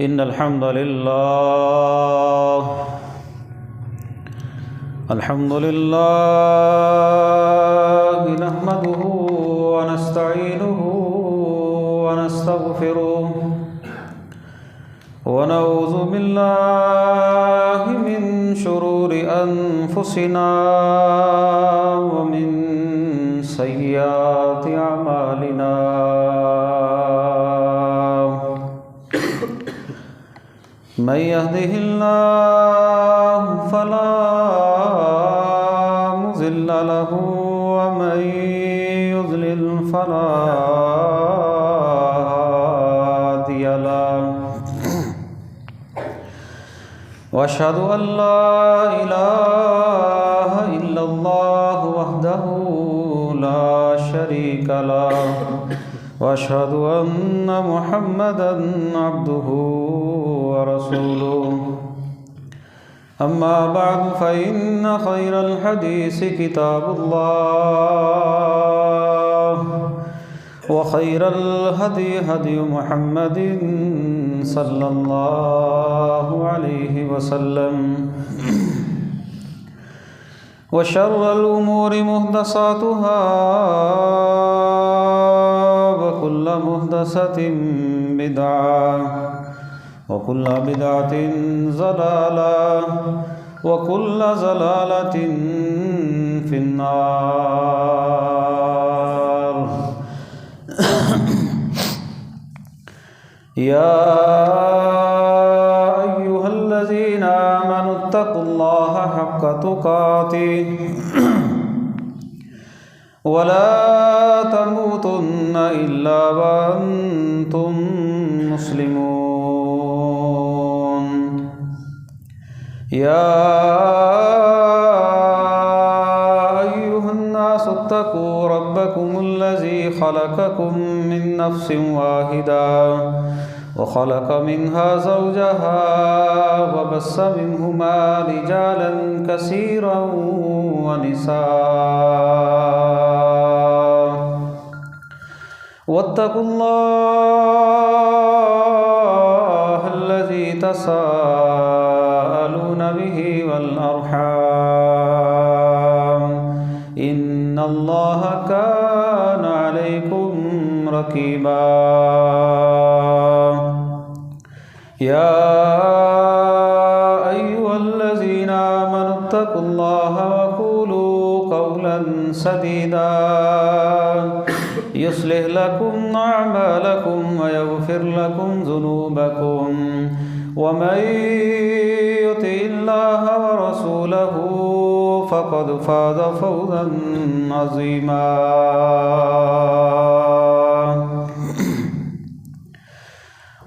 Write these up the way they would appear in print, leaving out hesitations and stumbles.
إن الحمد لله نحمده ونستعينه ونستغفره ونعوذ بالله من شرور أنفسنا ومن سيئات أعمالنا من يهده الله فلا مضل له ومن يضلل فلا هادي له وأشهد أن لا إله إلا الله وحده لا شريك له وأشهد أن محمدًا عبده ورسوله أما بعد فإن خير الحديث كتاب الله وخير الهدي هدي محمد صلى الله عليه وسلم وشر الأمور محدثاتها وكل محدثة بدعة وكل بدعة ضلالة وكل ضلالة في النار يا أيها الذين آمنوا اتقوا الله حق تقاته ولا تموتن إلا وأنتم مسلمون يا أيها الناس اتقوا ربكم الذي خلقكم من نفس واحدة وخلق منها زوجها وبث منهما رجالا كثيرا ونساء واتقوا الله الذي تساءلون به والأرحام إن الله كان عليكم رقيبا يا أيها الذين آمنوا اتقوا الله وقولوا قولا سديدا يصلح لكم أعمالكم ويغفر لكم ذنوبكم ومن يطع الله ورسوله فقد فاز فوزا عظيما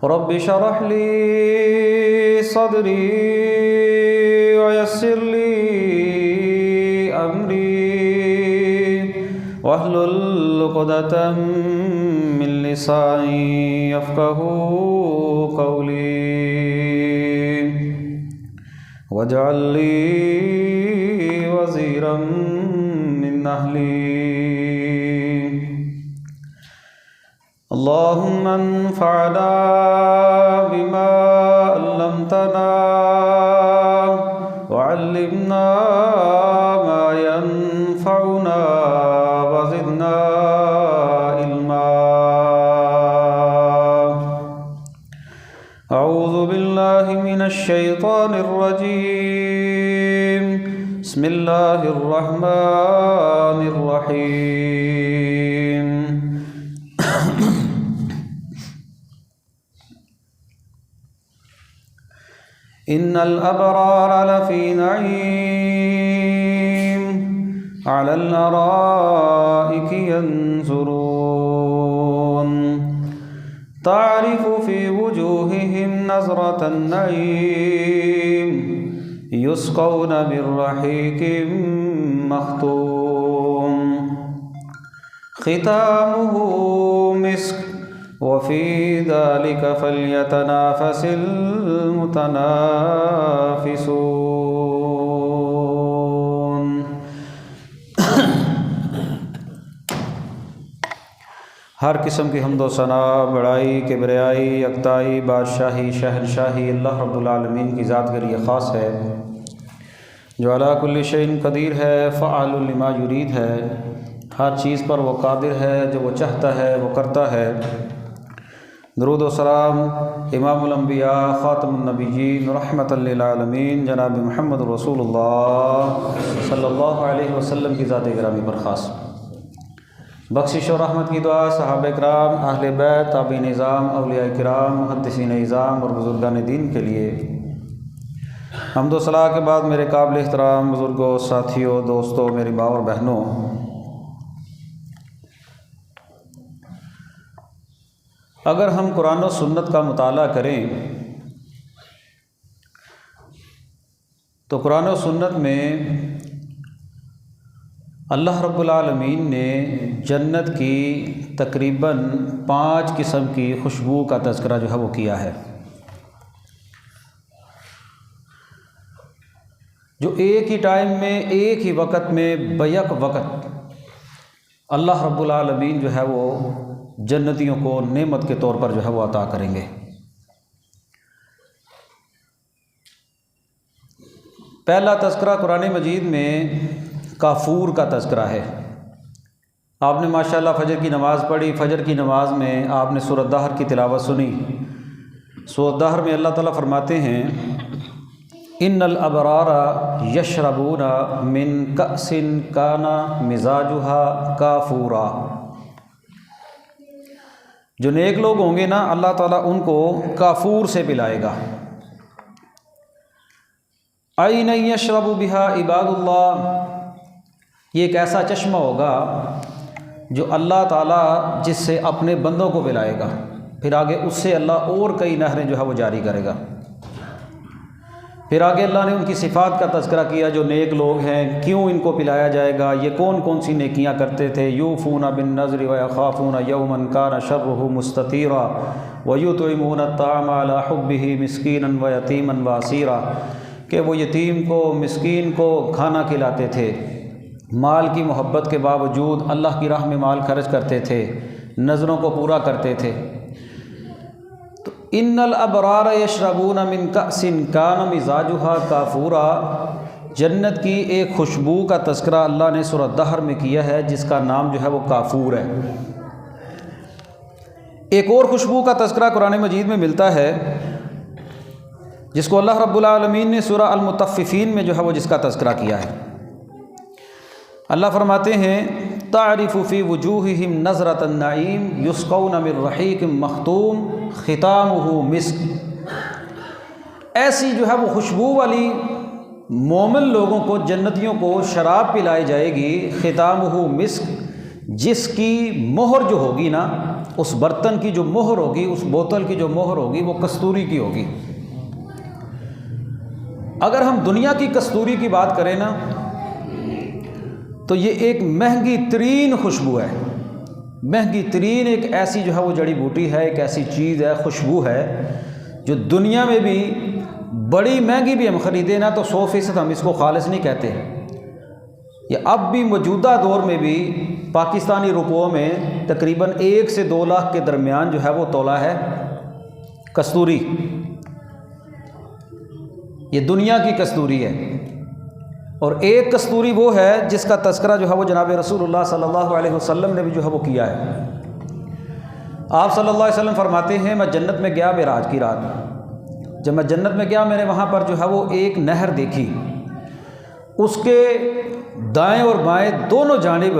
رب اشرح لي صدري ويسر لي أمري واحلل عقدة من لساني يفقهوا قولي واجعل لي وزيرا من أهلي اللهم انفعنا بما علمتنا وعلمنا ما ينفعنا وزدنا علما أعوذ بالله من الشيطان الرجيم بسم الله الرحمن الرحيم إن الأبرار لفي نعيم على الأرائك ينظرون تعرف في وجوههم نظرة النعيم يسقون من رحيق مختوم ختامه مسك وفي ذلك فليتنافس المتنافسون ہر قسم کی حمد و ثنا، بڑائی، کبریائی، یکتائی، بادشاہی، شہنشاہی اللہ رب العالمین کی ذات کے لیے خاص ہے، جو علی کل شیء قدیر ہے، فعال لما یرید ہے، ہر چیز پر وہ قادر ہے، جو وہ چاہتا ہے وہ کرتا ہے۔ درود و سلام امام الانبیاء خاتم النبیین رحمۃ للعالمین جناب محمد رسول اللہ صلی اللہ علیہ وسلم کی ذات گرامی پر خاص۔ بخشش و رحمت کی دعا صحابہ کرام، اہل بیت، تابعین نظام، اولیاء کرام، محدثین اعظام اور بزرگان دین کے لیے۔ حمد و ثنا کے بعد میرے قابل احترام بزرگوں، ساتھیوں، دوستوں، میری ماں اور بہنوں، اگر ہم قرآن و سنت کا مطالعہ کریں تو قرآن و سنت میں اللہ رب العالمین نے جنت کی تقریباً 5 قسم کی خوشبو کا تذکرہ جو ہے وہ کیا ہے، جو ایک ہی ٹائم میں، ایک ہی وقت میں، بیک وقت اللہ رب العالمین جو ہے وہ جنتیوں کو نعمت کے طور پر جو ہے وہ عطا کریں گے۔ پہلا تذکرہ قرآن مجید میں کافور کا تذکرہ ہے۔ آپ نے ماشاءاللہ فجر کی نماز پڑھی، فجر کی نماز میں آپ نے سورۃ دہر کی تلاوت سنی۔ سورۃ دہر میں اللہ تعالیٰ فرماتے ہیں ان الابرار یشربون من کأس کان مزاجها کافورا، جو نیک لوگ ہوں گے نا، اللہ تعالیٰ ان کو کافور سے پلائے گا۔ عین یشرب بها عباد اللہ، یہ ایک ایسا چشمہ ہوگا جو اللہ تعالیٰ جس سے اپنے بندوں کو پلائے گا، پھر آگے اس سے اللہ اور کئی نہریں جو ہے وہ جاری کرے گا۔ پھر آگے اللہ نے ان کی صفات کا تذکرہ کیا، جو نیک لوگ ہیں کیوں ان کو پلایا جائے گا، یہ کون کون سی نیکیاں کرتے تھے۔ یوفون بالنذر ویخافون یوما کان شرہ مستطیرا ویطعمون الطعام علی حبہ مسکینا ویتیما واسیرا، کہ وہ یتیم کو، مسکین کو کھانا کھلاتے تھے، مال کی محبت کے باوجود اللہ کی راہ میں مال خرچ کرتے تھے، نظروں کو پورا کرتے تھے۔ تو ان الابرار یشربون من کأس کان مزاجها کافورا، جنت کی ایک خوشبو کا تذکرہ اللہ نے سورۃ دہر میں کیا ہے جس کا نام جو ہے وہ کافور ہے۔ ایک اور خوشبو کا تذکرہ قرآن مجید میں ملتا ہے جس کو اللہ رب العالمین نے سورہ المطففین میں جو ہے وہ جس کا تذکرہ کیا ہے۔ اللہ فرماتے ہیں تعرف فی وجوہہم نظرۃ النعیم یسقون من رحیق مختوم ختامہ مسک، ایسی جو ہے وہ خوشبو والی مومن لوگوں کو، جنتیوں کو شراب پلائی جائے گی، ختامہ مسک، جس کی مہر جو ہوگی نا، اس برتن کی جو مہر ہوگی، اس بوتل کی جو مہر ہوگی وہ کستوری کی ہوگی۔ اگر ہم دنیا کی کستوری کی بات کریں نا تو یہ ایک مہنگی ترین خوشبو ہے، مہنگی ترین ایک ایسی جو ہے وہ جڑی بوٹی ہے، ایک ایسی چیز ہے، خوشبو ہے جو دنیا میں بھی بڑی مہنگی بھی ہم خریدیں نا تو 100% ہم اس کو خالص نہیں کہتے۔ یہ اب بھی موجودہ دور میں بھی پاکستانی روپوں میں تقریباً 1 سے 2 لاکھ کے درمیان جو ہے وہ تولہ ہے کستوری، یہ دنیا کی کستوری ہے۔ اور ایک کستوری وہ ہے جس کا تذکرہ جو ہے وہ جناب رسول اللہ صلی اللہ علیہ وسلم نے بھی جو ہے وہ کیا ہے۔ آپ صلی اللہ علیہ وسلم فرماتے ہیں میں جنت میں گیا معراج کی رات، جب میں جنت میں گیا میں نے وہاں پر جو ہے وہ ایک نہر دیکھی، اس کے دائیں اور بائیں دونوں جانب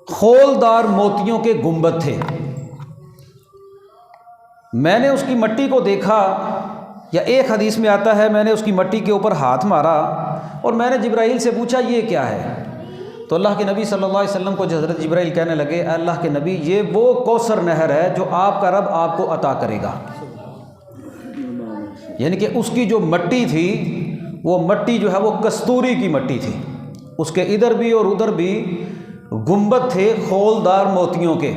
خولدار موتیوں کے گنبد تھے۔ میں نے اس کی مٹی کو دیکھا، یا ایک حدیث میں آتا ہے میں نے اس کی مٹی کے اوپر ہاتھ مارا اور میں نے جبرائیل سے پوچھا یہ کیا ہے، تو اللہ کے نبی صلی اللہ علیہ وسلم کو حضرت جبرائیل کہنے لگے اے اللہ کے نبی یہ وہ کوثر نہر ہے جو آپ کا رب آپ کو عطا کرے گا۔ یعنی کہ اس کی جو مٹی تھی وہ مٹی جو ہے وہ کستوری کی مٹی تھی، اس کے ادھر بھی اور ادھر بھی گنبد تھے خولدار موتیوں کے،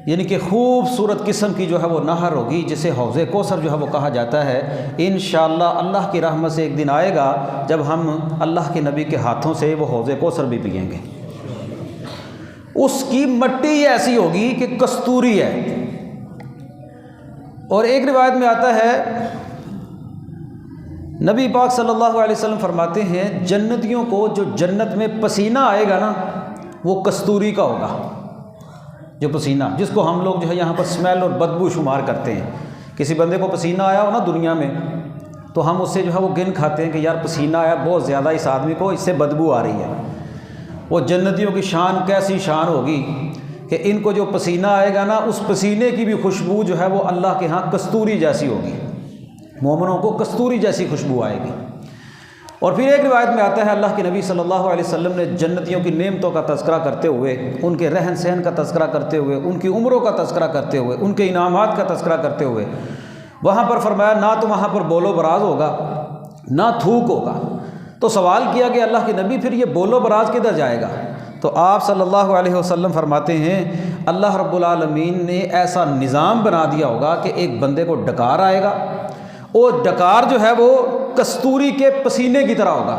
یعنی کہ خوبصورت قسم کی جو ہے وہ نہر ہوگی جسے حوض کوثر جو ہے وہ کہا جاتا ہے۔ انشاءاللہ اللہ کی رحمت سے ایک دن آئے گا جب ہم اللہ کے نبی کے ہاتھوں سے وہ حوض کوثر بھی پئیں گے۔ اس کی مٹی ایسی ہوگی کہ کستوری ہے۔ اور ایک روایت میں آتا ہے نبی پاک صلی اللہ علیہ وسلم فرماتے ہیں جنتیوں کو جو جنت میں پسینہ آئے گا نا وہ کستوری کا ہوگا۔ جو پسینہ جس کو ہم لوگ جو ہے یہاں پر اسمیل اور بدبو شمار کرتے ہیں، کسی بندے کو پسینہ آیا ہو نا دنیا میں تو ہم اس سے جو ہے وہ گن کھاتے ہیں کہ یار پسینہ آیا بہت زیادہ اس آدمی کو، اس سے بدبو آ رہی ہے۔ وہ جنتیوں کی شان کیسی شان ہوگی کہ ان کو جو پسینہ آئے گا نا اس پسینے کی بھی خوشبو جو ہے وہ اللہ کے ہاں کستوری جیسی ہوگی، مومنوں کو کستوری جیسی خوشبو آئے گی۔ اور پھر ایک روایت میں آتا ہے اللہ کے نبی صلی اللہ علیہ وسلم نے جنتیوں کی نعمتوں کا تذکرہ کرتے ہوئے، ان کے رہن سہن کا تذکرہ کرتے ہوئے، ان کی عمروں کا تذکرہ کرتے ہوئے، ان کے انعامات کا تذکرہ کرتے ہوئے وہاں پر فرمایا نہ تو وہاں پر بول و براز ہوگا نہ تھوک ہوگا۔ تو سوال کیا کہ اللہ کے نبی پھر یہ بول و براز کدھر جائے گا؟ تو آپ صلی اللہ علیہ وسلم فرماتے ہیں اللہ رب العالمین نے ایسا نظام بنا دیا ہوگا کہ ایک بندے کو ڈکار آئے گا، اور ڈکار جو ہے وہ کستوری کے پسینے کی طرح ہوگا،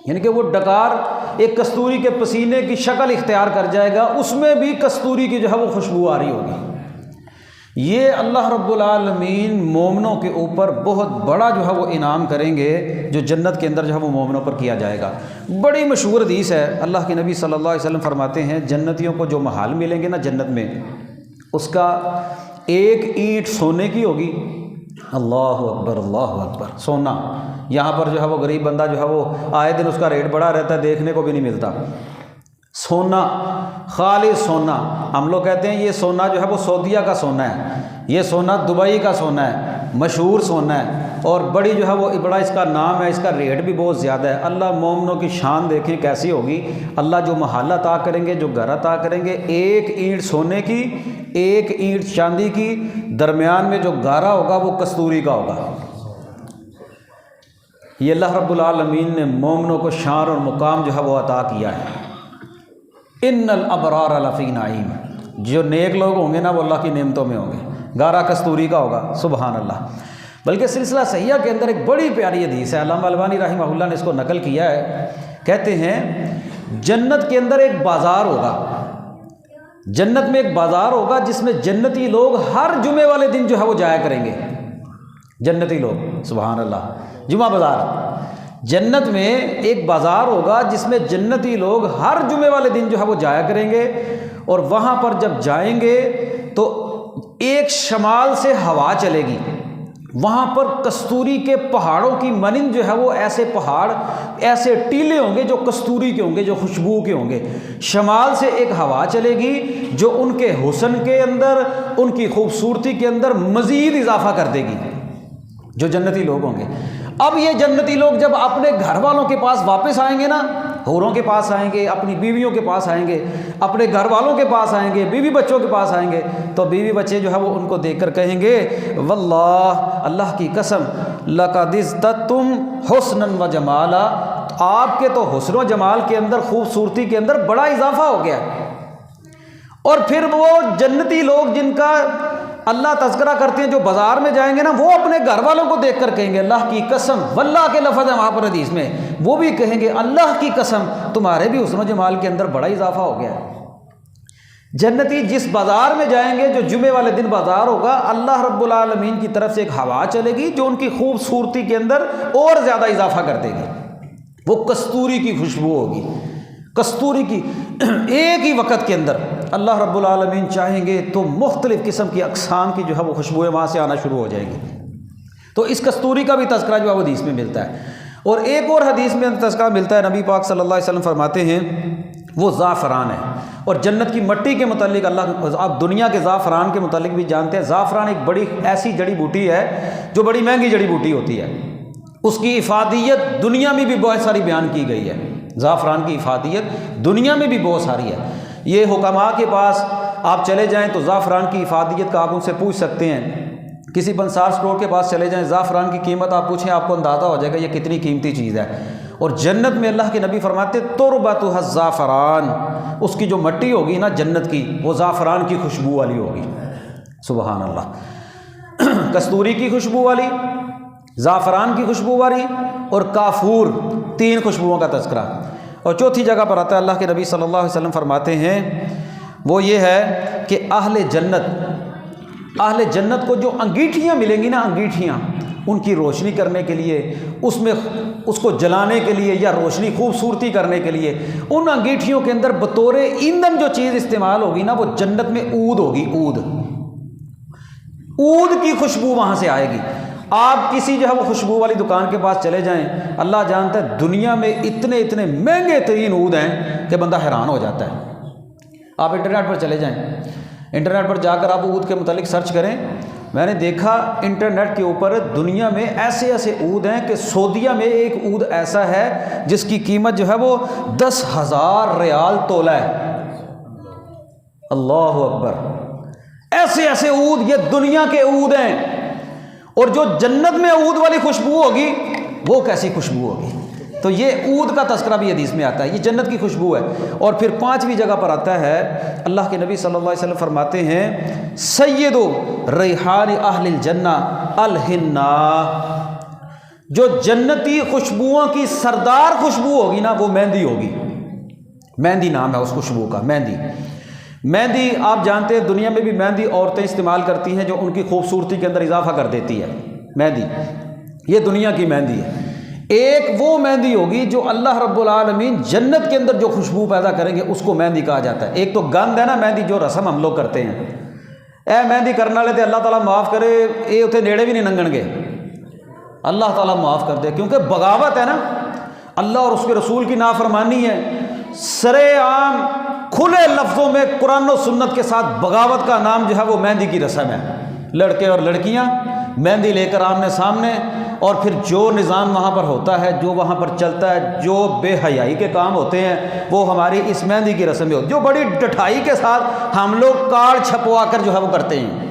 یعنی کہ وہ ڈکار ایک کستوری کے پسینے کی شکل اختیار کر جائے گا، اس میں بھی کستوری کی جو ہے وہ خوشبو آ رہی ہوگی۔ یہ اللہ رب العالمین مومنوں کے اوپر بہت بڑا جو ہے وہ انعام کریں گے جو جنت کے اندر جو ہے وہ مومنوں پر کیا جائے گا۔ بڑی مشہور حدیث ہے، اللہ کے نبی صلی اللہ علیہ وسلم فرماتے ہیں جنتیوں کو جو محال ملیں گے نا جنت میں، اس کا ایک اینٹ سونے کی ہوگی۔ اللہ اکبر اللہ اکبر، سونا۔ یہاں پر جو ہے وہ غریب بندہ جو ہے وہ آئے دن اس کا ریٹ بڑھا رہتا ہے، دیکھنے کو بھی نہیں ملتا۔ سونا، خالص سونا۔ ہم لوگ کہتے ہیں یہ سونا جو ہے وہ سعودیہ کا سونا ہے، یہ سونا دبئی کا سونا ہے، مشہور سونا ہے، اور بڑی جو ہے وہ بڑا اس کا نام ہے، اس کا ریٹ بھی بہت زیادہ ہے۔ اللہ مومنوں کی شان دیکھیں کیسی ہوگی، اللہ جو محل عطا کریں گے، جو گھر عطا کریں گے، ایک اینٹ سونے کی، ایک اینٹ چاندی کی، درمیان میں جو گارا ہوگا وہ کستوری کا ہوگا۔ یہ اللہ رب العالمین نے مومنوں کو شان اور مقام جو ہے وہ عطا کیا ہے۔ ان الابرار لفی نعیم، جو نیک لوگ ہوں گے نا وہ اللہ کی نعمتوں میں ہوں گے، گارا کستوری کا ہوگا، سبحان اللہ۔ بلکہ سلسلہ صحیحہ کے اندر ایک بڑی پیاری حدیث ہے، علامہ البانی رحمہ اللہ نے اس کو نقل کیا ہے، کہتے ہیں جنت کے اندر ایک بازار ہوگا، جنت میں ایک بازار ہوگا جس میں جنتی لوگ ہر جمعے والے دن جو ہے وہ جایا کریں گے، جنتی لوگ، سبحان اللہ، جمعہ بازار۔ جنت میں ایک بازار ہوگا جس میں جنتی لوگ ہر جمعے والے دن جو ہے وہ جایا کریں گے، اور وہاں پر جب جائیں گے تو ایک شمال سے ہوا چلے گی، وہاں پر کستوری کے پہاڑوں کی مانند جو ہے وہ ایسے پہاڑ، ایسے ٹیلے ہوں گے جو کستوری کے ہوں گے، جو خوشبو کے ہوں گے۔ شمال سے ایک ہوا چلے گی جو ان کے حسن کے اندر، ان کی خوبصورتی کے اندر مزید اضافہ کر دے گی، جو جنتی لوگ ہوں گے۔ اب یہ جنتی لوگ جب اپنے گھر والوں کے پاس واپس آئیں گے نا، حوروں کے پاس آئیں گے، اپنی بیویوں کے پاس آئیں گے، اپنے گھر والوں کے پاس آئیں گے، بیوی بچوں کے پاس آئیں گے، تو بیوی بچے جو ہے وہ ان کو دیکھ کر کہیں گے واللہ، اللہ کی قسم، لقد ازددتم حسنا و جمالا، آپ کے تو حسن و جمال کے اندر، خوبصورتی کے اندر بڑا اضافہ ہو گیا۔ اور پھر وہ جنتی لوگ جن کا اللہ تذکرہ کرتے ہیں جو بازار میں جائیں گے نا، وہ اپنے گھر والوں کو دیکھ کر کہیں گے اللہ کی قسم، واللہ کے لفظ ہے وہاں پر حدیث میں، وہ بھی کہیں گے اللہ کی قسم تمہارے بھی حسن و جمال کے اندر بڑا اضافہ ہو گیا ہے۔ جنتی جس بازار میں جائیں گے، جو جمعے والے دن بازار ہوگا، اللہ رب العالمین کی طرف سے ایک ہوا چلے گی جو ان کی خوبصورتی کے اندر اور زیادہ اضافہ کر دے گی، وہ کستوری کی خوشبو ہوگی، کستوری کی۔ ایک ہی وقت کے اندر اللہ رب العالمین چاہیں گے تو مختلف قسم کی اقسام کی جو ہے وہ خوشبوئیں وہاں سے آنا شروع ہو جائیں گی۔ تو اس کستوری کا بھی تذکرہ جو ہے وہ حدیث میں ملتا ہے۔ اور ایک اور حدیث میں تذکرہ ملتا ہے، نبی پاک صلی اللہ علیہ وسلم فرماتے ہیں وہ زعفران ہے۔ اور جنت کی مٹی کے متعلق اللہ، آپ دنیا کے زعفران کے متعلق بھی جانتے ہیں، زعفران ایک بڑی ایسی جڑی بوٹی ہے جو بڑی مہنگی جڑی بوٹی ہوتی ہے، اس کی افادیت دنیا میں بھی بہت ساری بیان کی گئی ہے۔ زعفران کی افادیت دنیا میں بھی بہت ساری ہے۔ یہ حکماء کے پاس آپ چلے جائیں تو زعفران کی افادیت کا آپ ان سے پوچھ سکتے ہیں، کسی بنسار اسٹور کے پاس چلے جائیں، زعفران کی قیمت آپ پوچھیں، آپ کو اندازہ ہو جائے گا یہ کتنی قیمتی چیز ہے۔ اور جنت میں اللہ کے نبی فرماتے تربتھا الزعفران، اس کی جو مٹی ہوگی نا جنت کی، وہ زعفران کی خوشبو والی ہوگی، سبحان اللہ۔ کستوری کی خوشبو والی، زعفران کی خوشبو والی اور کافور، تین خوشبوؤں کا تذکرہ۔ اور چوتھی جگہ پر آتا ہے اللہ کے نبی صلی اللہ علیہ وسلم فرماتے ہیں وہ یہ ہے کہ اہل جنت کو جو انگیٹھیاں ملیں گی نا، انگیٹھیاں ان کی روشنی کرنے کے لیے، اس کو جلانے کے لیے یا روشنی خوبصورتی کرنے کے لیے، ان انگیٹھیوں کے اندر بطور ایندھن جو چیز استعمال ہوگی نا وہ جنت میں عود ہوگی، عود کی خوشبو وہاں سے آئے گی۔ آپ کسی جو ہے وہ خوشبو والی دکان کے پاس چلے جائیں، اللہ جانتا ہے دنیا میں اتنے مہنگے ترین عود ہیں کہ بندہ حیران ہو جاتا ہے۔ آپ انٹرنیٹ پر چلے جائیں، انٹرنیٹ پر جا کر آپ عود کے متعلق سرچ کریں۔ میں نے دیکھا انٹرنیٹ کے اوپر دنیا میں ایسے عود ہیں کہ سعودیہ میں ایک عود ایسا ہے جس کی قیمت جو ہے وہ 10,000 ریال تولہ ہے۔ اللہ اکبر، ایسے عود، یہ دنیا کے عود ہیں، اور جو جنت میں عود والی خوشبو ہوگی وہ کیسی خوشبو ہوگی۔ تو یہ عود کا تذکرہ بھی حدیث میں آتا ہے، یہ جنت کی خوشبو ہے۔ اور پھر 5ویں جگہ پر آتا ہے اللہ کے نبی صلی اللہ علیہ وسلم فرماتے ہیں سید ریحان اہل الجنہ الحنہ، جو جنتی خوشبوؤں کی سردار خوشبو ہوگی نا وہ مہندی ہوگی۔ مہندی نام ہے اس خوشبو کا، مہندی آپ جانتے ہیں دنیا میں بھی مہندی عورتیں استعمال کرتی ہیں جو ان کی خوبصورتی کے اندر اضافہ کر دیتی ہے۔ مہندی یہ دنیا کی مہندی ہے۔ ایک وہ مہندی ہوگی جو اللہ رب العالمین جنت کے اندر جو خوشبو پیدا کریں گے اس کو مہندی کہا جاتا ہے۔ ایک تو گند ہے نا مہندی، جو رسم ہم لوگ کرتے ہیں، اے مہندی کرنے والے تھے اللہ تعالیٰ معاف کرے، یہ اتنے نیڑے بھی نہیں لنگن گے، اللہ تعالیٰ معاف کر دے، کیونکہ بغاوت ہے نا، اللہ اور اس کے رسول کی نافرمانی ہے۔ سرے عام کھلے لفظوں میں قرآن و سنت کے ساتھ بغاوت کا نام جو ہے وہ مہندی کی رسم ہے۔ لڑکے اور لڑکیاں مہندی لے کر آمنے سامنے، اور پھر جو نظام وہاں پر ہوتا ہے، جو وہاں پر چلتا ہے، جو بے حیائی کے کام ہوتے ہیں وہ ہماری اس مہندی کی رسم میں ہوتی ہے، جو بڑی ڈٹھائی کے ساتھ ہم لوگ کارڈ چھپوا کر جو ہے وہ کرتے ہیں۔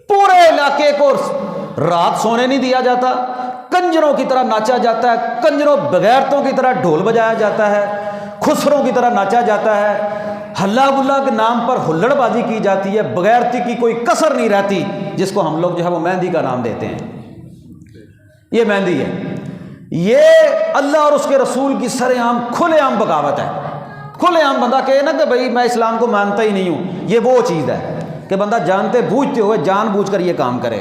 پورے علاقے کو رات سونے نہیں دیا جاتا، کنجروں کی طرح ناچا جاتا ہے، کنجروں بغیرتوں کی طرح ڈھول بجایا جاتا ہے، خسروں کی طرح ناچا جاتا ہے، ہلا گلا کے نام پر ہلڑ بازی کی جاتی ہے، بغیرتی کی کوئی کسر نہیں رہتی، جس کو ہم لوگ جو ہے وہ مہندی کا نام دیتے ہیں۔ یہ مہندی ہے، یہ اللہ اور اس کے رسول کی سرے عام کھلے عام بغاوت ہے۔ کھلے عام بندہ کہے نا کہ بھائی میں اسلام کو مانتا ہی نہیں ہوں، یہ وہ چیز ہے کہ بندہ جانتے بوجھتے ہوئے جان بوجھ کر یہ کام کرے،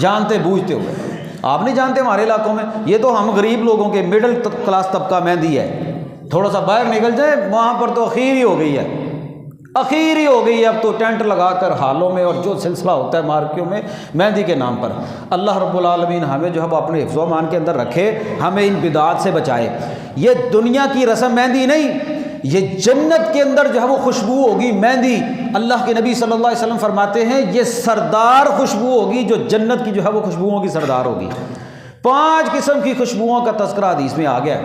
جانتے بوجھتے ہوئے۔ آپ نہیں جانتے ہمارے علاقوں میں یہ تو ہم غریب لوگوں کے مڈل کلاس طبقہ مہندی ہے، تھوڑا سا باہر نکل جائے وہاں پر تو اخیر ہی ہو گئی ہے، اخیر ہی ہو گئی ہے۔ اب تو ٹینٹ لگا کر حالوں میں اور جو سلسلہ ہوتا ہے مارکیوں میں مہندی کے نام پر، اللہ رب العالمین ہمیں جو ہے وہ اپنے حفظ و امان کے اندر رکھے، ہمیں ان بدعات سے بچائے۔ یہ دنیا کی رسم مہندی نہیں، یہ جنت کے اندر جو ہے وہ خوشبو ہوگی مہندی۔ اللہ کے نبی صلی اللہ علیہ وسلم فرماتے ہیں یہ سردار خوشبو ہوگی جو جنت کی جو ہے وہ خوشبوؤں کی سردار ہوگی۔ 5 قسم کی خوشبوؤں کا تذکرہ حدیث میں آ گیا،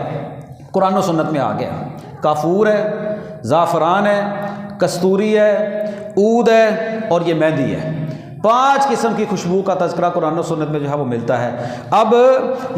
قرآن و سنت میں آ گیا۔ کافور ہے، زعفران ہے، کستوری ہے، عود ہے اور یہ مہندی ہے۔ 5 قسم کی خوشبو کا تذکرہ قرآن و سنت میں جو ہے وہ ملتا ہے۔ اب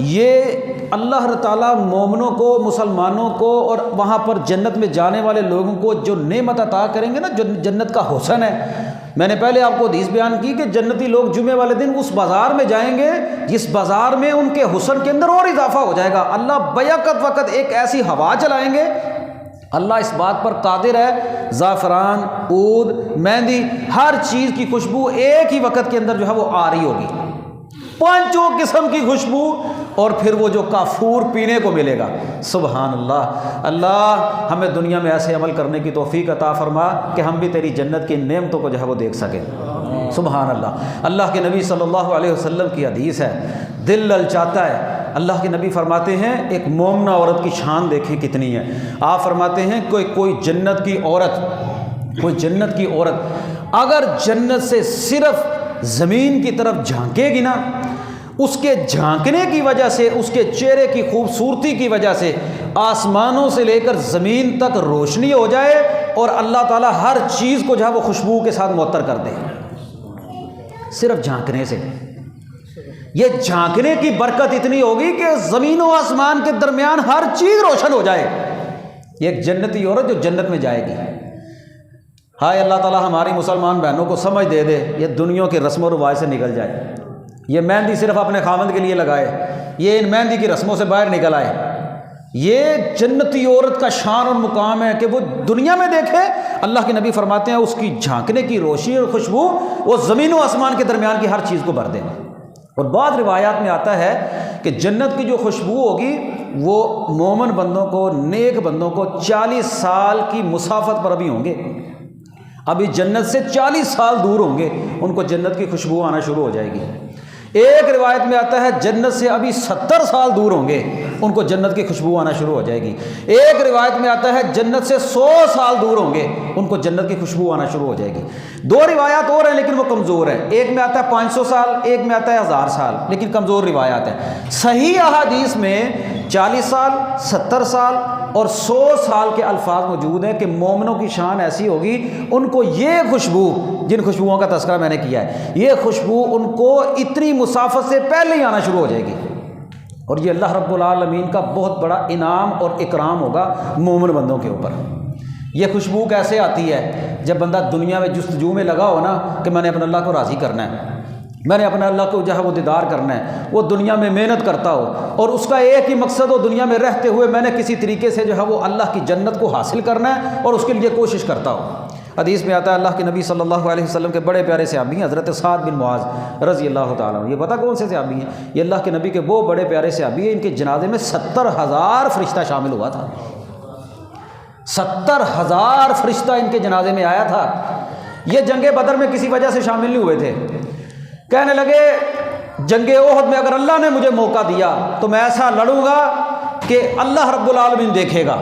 یہ اللہ تعالیٰ مومنوں کو، مسلمانوں کو اور وہاں پر جنت میں جانے والے لوگوں کو جو نعمت عطا کریں گے نا، جو جنت کا حسن ہے۔ میں نے پہلے آپ کو حدیث بیان کی کہ جنتی لوگ جمعے والے دن اس بازار میں جائیں گے جس بازار میں ان کے حسن کے اندر اور اضافہ ہو جائے گا۔ اللہ بیقت وقت ایک ایسی ہوا چلائیں گے، اللہ اس بات پر قادر ہے، زعفران، عود، مہندی، ہر چیز کی خوشبو ایک ہی وقت کے اندر جو ہے وہ آ رہی ہوگی، 5 قسم کی خوشبو، اور پھر وہ جو کافور پینے کو ملے گا۔ سبحان اللہ، اللہ ہمیں دنیا میں ایسے عمل کرنے کی توفیق عطا فرما کہ ہم بھی تیری جنت کی نعمتوں کو جو ہے وہ دیکھ سکیں۔ سبحان اللہ۔ اللہ کے نبی صلی اللہ علیہ وسلم کی حدیث ہے، دل للچاتا ہے۔ اللہ کے نبی فرماتے ہیں ایک مومنہ عورت کی شان دیکھیں کتنی ہے۔ آپ فرماتے ہیں کوئی جنت کی عورت اگر جنت سے صرف زمین کی طرف جھانکے گی نا، اس کے جھانکنے کی وجہ سے، اس کے چہرے کی خوبصورتی کی وجہ سے آسمانوں سے لے کر زمین تک روشنی ہو جائے اور اللہ تعالیٰ ہر چیز کو جو ہے وہ خوشبو کے ساتھ معطر کر دے، صرف جھانکنے سے۔ یہ جھانکنے کی برکت اتنی ہوگی کہ زمین و آسمان کے درمیان ہر چیز روشن ہو جائے۔ یہ ایک جنتی عورت جو جنت میں جائے گی۔ ہائے اللہ تعالیٰ ہماری مسلمان بہنوں کو سمجھ دے دے، یہ دنیا کے رسم و رواج سے نکل جائے، یہ مہندی صرف اپنے خاوند کے لیے لگائے، یہ ان مہندی کی رسموں سے باہر نکل آئے۔ یہ جنتی عورت کا شان اور مقام ہے کہ وہ دنیا میں دیکھے، اللہ کے نبی فرماتے ہیں اس کی جھانکنے کی روشنی اور خوشبو وہ زمین و آسمان کے درمیان کی ہر چیز کو بھر دے۔ اور بعض روایات میں آتا ہے کہ جنت کی جو خوشبو ہوگی وہ مومن بندوں کو، نیک بندوں کو 40 سال کی مسافت پر ابھی ہوں گے، ابھی جنت سے 40 سال دور ہوں گے، ان کو جنت کی خوشبو آنا شروع ہو جائے گی۔ ایک روایت میں آتا ہے جنت سے ابھی 70 سال دور ہوں گے، ان کو جنت کی خوشبو آنا شروع ہو جائے گی۔ ایک روایت میں آتا ہے جنت سے 100 سال دور ہوں گے، ان کو جنت کی خوشبو آنا شروع ہو جائے گی۔ دو روایات اور ہیں لیکن وہ کمزور ہیں، ایک میں آتا ہے 500 سال، ایک میں آتا ہے 1000 سال، لیکن کمزور روایات ہیں۔ صحیح احادیث میں 40 سال، 70 سال اور 100 سال کے الفاظ موجود ہیں کہ مومنوں کی شان ایسی ہوگی، ان کو یہ خوشبو، جن خوشبوؤں کا تذکرہ میں نے کیا ہے، یہ خوشبو ان کو اتنی مسافت سے پہلے ہی آنا شروع ہو جائے گی۔ اور یہ اللہ رب العالمین کا بہت بڑا انعام اور اکرام ہوگا مومن بندوں کے اوپر۔ یہ خوشبو کیسے آتی ہے؟ جب بندہ دنیا میں جستجو میں لگا ہو نا کہ میں نے اپنے اللہ کو راضی کرنا ہے، میں نے اپنے اللہ کو جو ہے وہ دیدار کرنا ہے، وہ دنیا میں محنت کرتا ہو اور اس کا ایک ہی مقصد ہو، دنیا میں رہتے ہوئے میں نے کسی طریقے سے جو ہے وہ اللہ کی جنت کو حاصل کرنا ہے اور اس کے لیے کوشش کرتا ہو۔ حدیث میں آتا ہے اللہ کے نبی صلی اللہ علیہ وسلم کے بڑے پیارے صحابی ہیں حضرت سعد بن معاذ رضی اللہ تعالیٰ عنہ۔ یہ پتہ کون سے صحابی ہیں؟ یہ اللہ کے نبی کے وہ بڑے پیارے صحابی ہیں، ان کے جنازے میں 70,000 فرشتہ شامل ہوا تھا۔ 70,000 فرشتہ ان کے جنازے میں آیا تھا۔ یہ جنگ بدر میں کسی وجہ سے شامل نہیں ہوئے تھے، کہنے لگے جنگ احد میں اگر اللہ نے مجھے موقع دیا تو میں ایسا لڑوں گا کہ اللہ رب العالمین دیکھے گا،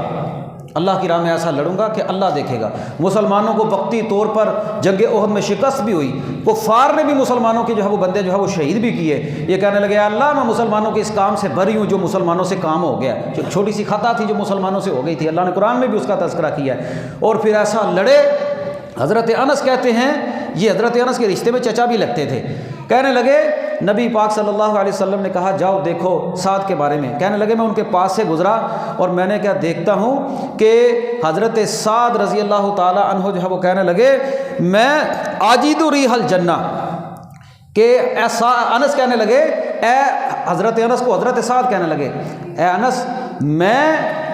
اللہ کی راہ میں ایسا لڑوں گا کہ اللہ دیکھے گا۔ مسلمانوں کو وقتی طور پر جنگ احد میں شکست بھی ہوئی، کفار نے بھی مسلمانوں کے جو ہے وہ بندے جو ہے وہ شہید بھی کیے۔ یہ کہنے لگے اللہ میں مسلمانوں کے اس کام سے بری ہوں جو مسلمانوں سے کام ہو گیا، جو چھوٹی سی خطا تھی جو مسلمانوں سے ہو گئی تھی، اللہ نے قرآن میں بھی اس کا تذکرہ کیا ہے۔ اور پھر ایسا لڑے، حضرت انس کہتے ہیں، یہ حضرت انس کے رشتے میں چچا بھی لگتے تھے، کہنے لگے نبی پاک صلی اللہ علیہ وسلم نے کہا جاؤ دیکھو سعد کے بارے میں، کہنے لگے میں ان کے پاس سے گزرا اور میں نے کیا دیکھتا ہوں کہ حضرت سعد رضی اللہ تعالی عنہ جو ہے وہ کہنے لگے میں آجد ریح الجنہ، کہ ایسا انس کہنے لگے، اے حضرت انس کو حضرت سعد کہنے لگے اے انس میں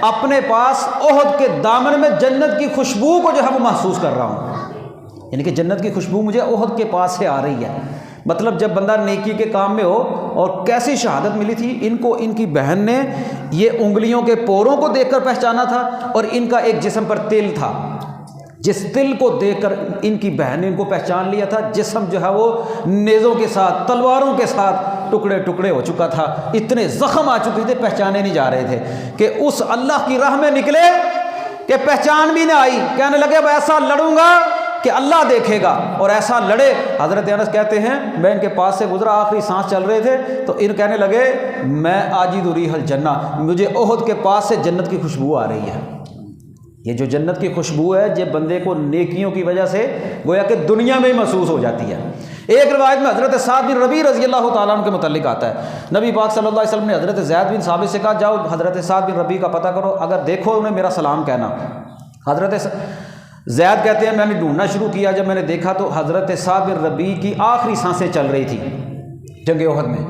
اپنے پاس احد کے دامن میں جنت کی خوشبو کو جو ہے وہ محسوس کر رہا ہوں، یعنی کہ جنت کی خوشبو مجھے احد کے پاس سے آ رہی ہے۔ مطلب جب بندہ نیکی کے کام میں ہو، اور کیسی شہادت ملی تھی ان کو، ان کی بہن نے یہ انگلیوں کے پوروں کو دیکھ کر پہچانا تھا، اور ان کا ایک جسم پر تل تھا، جس تل کو دیکھ کر ان کی بہن نے ان کو پہچان لیا تھا۔ جسم جو ہے وہ نیزوں کے ساتھ، تلواروں کے ساتھ ٹکڑے ٹکڑے ہو چکا تھا، اتنے زخم آ چکے تھے پہچانے نہیں جا رہے تھے، کہ اس اللہ کی راہ میں نکلے کہ پہچان بھی نہ آئی، کہنے لگے اب ایسا لڑوں گا کہ اللہ دیکھے گا، اور ایسا لڑے۔ حضرت انس کہتے ہیں میں ان کے پاس سے گزرا، آخری سانس چل رہے تھے تو ان کہنے لگے میں آجد ریح الجنہ، مجھے احد کے پاس سے جنت کی خوشبو آ رہی ہے۔ یہ جو جنت کی خوشبو ہے یہ بندے کو نیکیوں کی وجہ سے گویا کہ دنیا میں ہی محسوس ہو جاتی ہے۔ ایک روایت میں حضرت سعد بن ربیع رضی اللہ تعالیٰ عنہ کے متعلق آتا ہے، نبی پاک صلی اللہ علیہ وسلم نے حضرت زید بن ثابت سے کہا جاؤ حضرت سعد بن ربیع کا پتہ کرو، اگر دیکھو انہیں میرا سلام کہنا۔ حضرت زید کہتے ہیں میں نے ڈھونڈنا شروع کیا، جب میں نے دیکھا تو حضرت سعد بن ربیع کی آخری سانسیں چل رہی تھی، جنگ احد میں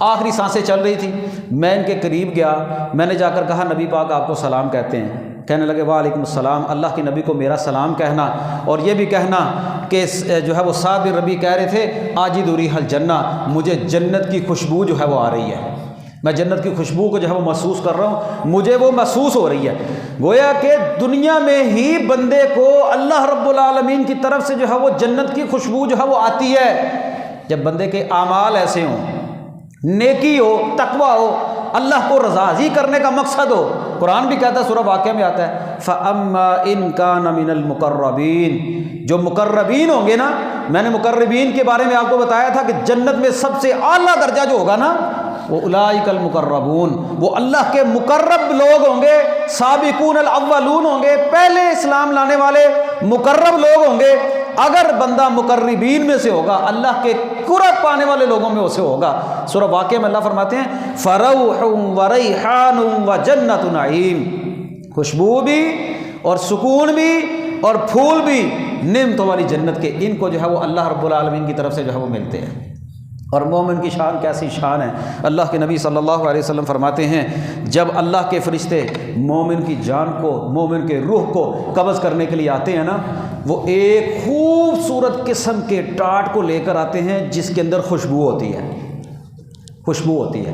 آخری سانسیں چل رہی تھی۔ میں ان کے قریب گیا، میں نے جا کر کہا نبی پاک آپ کو سلام کہتے ہیں، کہنے لگے وعلیکم السلام، اللہ کے نبی کو میرا سلام کہنا، اور یہ بھی کہنا کہ جو ہے وہ سعد بن ربیع کہہ رہے تھے آجد ریح الجنہ، مجھے جنت کی خوشبو جو ہے وہ آ رہی ہے، میں جنت کی خوشبو کو جو ہے وہ محسوس کر رہا ہوں، مجھے وہ محسوس ہو رہی ہے۔ گویا کہ دنیا میں ہی بندے کو اللہ رب العالمین کی طرف سے جو ہے وہ جنت کی خوشبو جو ہے وہ آتی ہے، جب بندے کے اعمال ایسے ہوں، نیکی ہو، تقوی ہو، اللہ کو راضی کرنے کا مقصد ہو۔ قرآن بھی کہتا ہے، سورہ واقعہ میں آتا ہے فَأَمَّا إِن كَانَ مِنَ الْمُقَرَّبِينَ، جو مقربین ہوں گے نا، میں نے مقربین کے بارے میں آپ کو بتایا تھا کہ جنت میں سب سے اعلیٰ درجہ جو ہوگا نا وہ اولئک المقربون، وہ اللہ کے مقرب لوگ ہوں گے، سابقون الاولون ہوں گے، پہلے اسلام لانے والے مقرب لوگ ہوں گے۔ اگر بندہ مقربین میں سے ہوگا، اللہ کے قرب پانے والے لوگوں میں اسے ہوگا۔ سورہ واقعہ میں اللہ فرماتے ہیں فروح وریحان وجنت نعیم، خوشبو بھی اور سکون بھی اور پھول بھی نعمتوں والی جنت کے، ان کو جو ہے وہ اللہ رب العالمین کی طرف سے جو ہے وہ ملتے ہیں۔ اور مومن کی شان کیسی شان ہے، اللہ کے نبی صلی اللہ علیہ وسلم فرماتے ہیں جب اللہ کے فرشتے مومن کی جان کو، مومن کے روح کو قبض کرنے کے لیے آتے ہیں نا، وہ ایک خوبصورت قسم کے ٹاٹ کو لے کر آتے ہیں جس کے اندر خوشبو ہوتی ہے، خوشبو ہوتی ہے،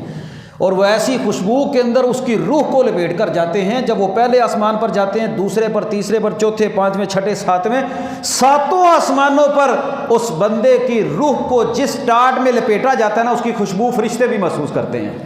اور وہ ایسی خوشبو کے اندر اس کی روح کو لپیٹ کر جاتے ہیں۔ جب وہ پہلے آسمان پر جاتے ہیں، دوسرے پر، تیسرے پر، چوتھے، پانچویں، چھٹے، ساتویں، ساتوں آسمانوں پر اس بندے کی روح کو جس ٹاٹ میں لپیٹا جاتا ہے نا، اس کی خوشبو فرشتے بھی محسوس کرتے ہیں۔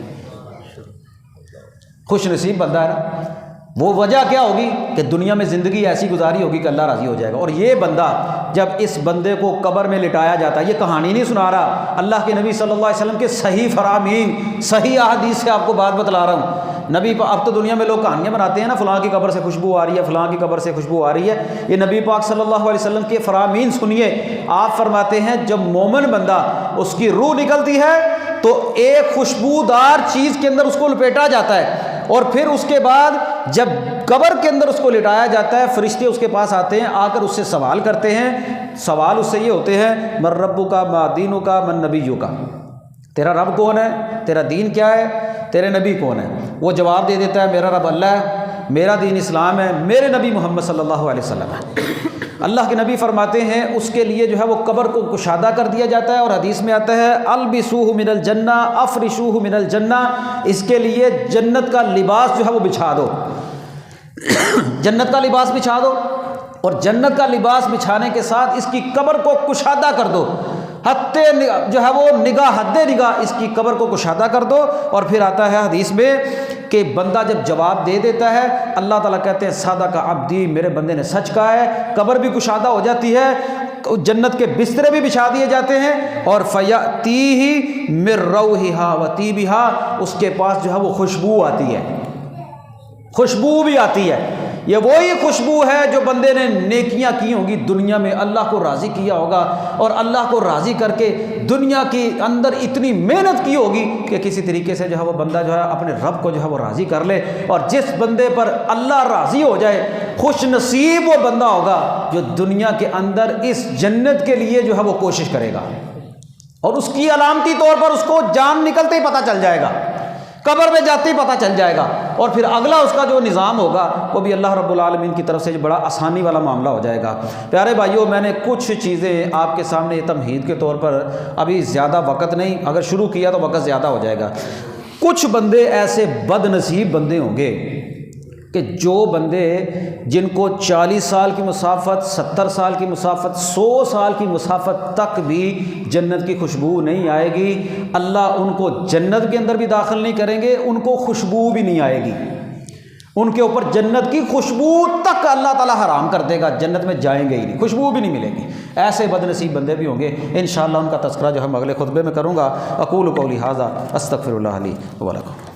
خوش نصیب بندہ ہے نا۔ وہ وجہ کیا ہوگی کہ دنیا میں زندگی ایسی گزاری ہوگی کہ اللہ راضی ہو جائے گا۔ اور یہ بندہ جب اس بندے کو قبر میں لٹایا جاتا ہے، یہ کہانی نہیں سنا رہا، اللہ کے نبی صلی اللہ علیہ وسلم کے صحیح فرامین، صحیح احادیث سے آپ کو بات بتلا رہا ہوں۔ نبی اب تو دنیا میں لوگ کہانیاں بناتے ہیں نا، فلاں کی قبر سے خوشبو آ رہی ہے، فلاں کی قبر سے خوشبو آ رہی ہے۔ یہ نبی پاک صلی اللہ علیہ وسلم کے فرامین سنیے۔ آپ فرماتے ہیں جب مومن بندہ اس کی روح نکلتی ہے تو ایک خوشبودار چیز کے اندر اس کو لپیٹا جاتا ہے، اور پھر اس کے بعد جب قبر کے اندر اس کو لٹایا جاتا ہے، فرشتے اس کے پاس آتے ہیں، آ کر اس سے سوال کرتے ہیں۔ سوال اس سے یہ ہوتے ہیں، من ربک ما دینک من نبیک، تیرا رب کون ہے، تیرا دین کیا ہے، تیرے نبی کون ہے؟ وہ جواب دے دیتا ہے میرا رب اللہ ہے، میرا دین اسلام ہے، میرے نبی محمد صلی اللہ علیہ وسلم ہے۔ اللہ کے نبی فرماتے ہیں اس کے لیے جو ہے وہ قبر کو کشادہ کر دیا جاتا ہے، اور حدیث میں آتا ہے البسوہ من الجنہ افرشوہ من الجنہ، اس کے لیے جنت کا لباس جو ہے وہ بچھا دو، جنت کا لباس بچھا دو، اور جنت کا لباس بچھانے کے ساتھ اس کی قبر کو کشادہ کر دو، حد جو ہے وہ نگاہ، حد نگاہ اس کی قبر کو کشادہ کر دو۔ اور پھر آتا ہے حدیث میں کہ بندہ جب جواب دے دیتا ہے، اللہ تعالیٰ کہتے ہیں صادق عبدی، میرے بندے نے سچ کہا ہے، قبر بھی کشادہ ہو جاتی ہے، جنت کے بسترے بھی بچھا دیے جاتے ہیں، اور فَيَأْتِيهِ مِن رَوْحِهَا وَطِيبِهَا، اس کے پاس جو ہے وہ خوشبو آتی ہے، خوشبو بھی آتی ہے۔ یہ وہی خوشبو ہے جو بندے نے نیکیاں کی ہوں گی، دنیا میں اللہ کو راضی کیا ہوگا، اور اللہ کو راضی کر کے دنیا کے اندر اتنی محنت کی ہوگی کہ کسی طریقے سے جو ہے وہ بندہ جو ہے اپنے رب کو جو ہے وہ راضی کر لے۔ اور جس بندے پر اللہ راضی ہو جائے، خوش نصیب وہ بندہ ہوگا جو دنیا کے اندر اس جنت کے لیے جو ہے وہ کوشش کرے گا، اور اس کی علامتی طور پر اس کو جان نکلتے ہی پتہ چل جائے گا، قبر میں جاتے ہی پتہ چل جائے گا، اور پھر اگلا اس کا جو نظام ہوگا وہ بھی اللہ رب العالمین کی طرف سے بڑا آسانی والا معاملہ ہو جائے گا۔ پیارے بھائیوں، میں نے کچھ چیزیں آپ کے سامنے تمہید کے طور پر، ابھی زیادہ وقت نہیں، اگر شروع کیا تو وقت زیادہ ہو جائے گا۔ کچھ بندے ایسے بد نصیب بندے ہوں گے کہ جو بندے جن کو 40 سال کی مسافت، 70 سال کی مسافت، 100 سال کی مسافت تک بھی جنت کی خوشبو نہیں آئے گی، اللہ ان کو جنت کے اندر بھی داخل نہیں کریں گے، ان کو خوشبو بھی نہیں آئے گی، ان کے اوپر جنت کی خوشبو تک اللہ تعالیٰ حرام کر دے گا، جنت میں جائیں گے ہی نہیں، خوشبو بھی نہیں ملے گی۔ ایسے بد نصیب بندے بھی ہوں گے، انشاءاللہ ان کا تذکرہ جو ہم اگلے خطبے میں کروں گا۔ اقول قولی ھذا استغفر اللہ لی و لکم۔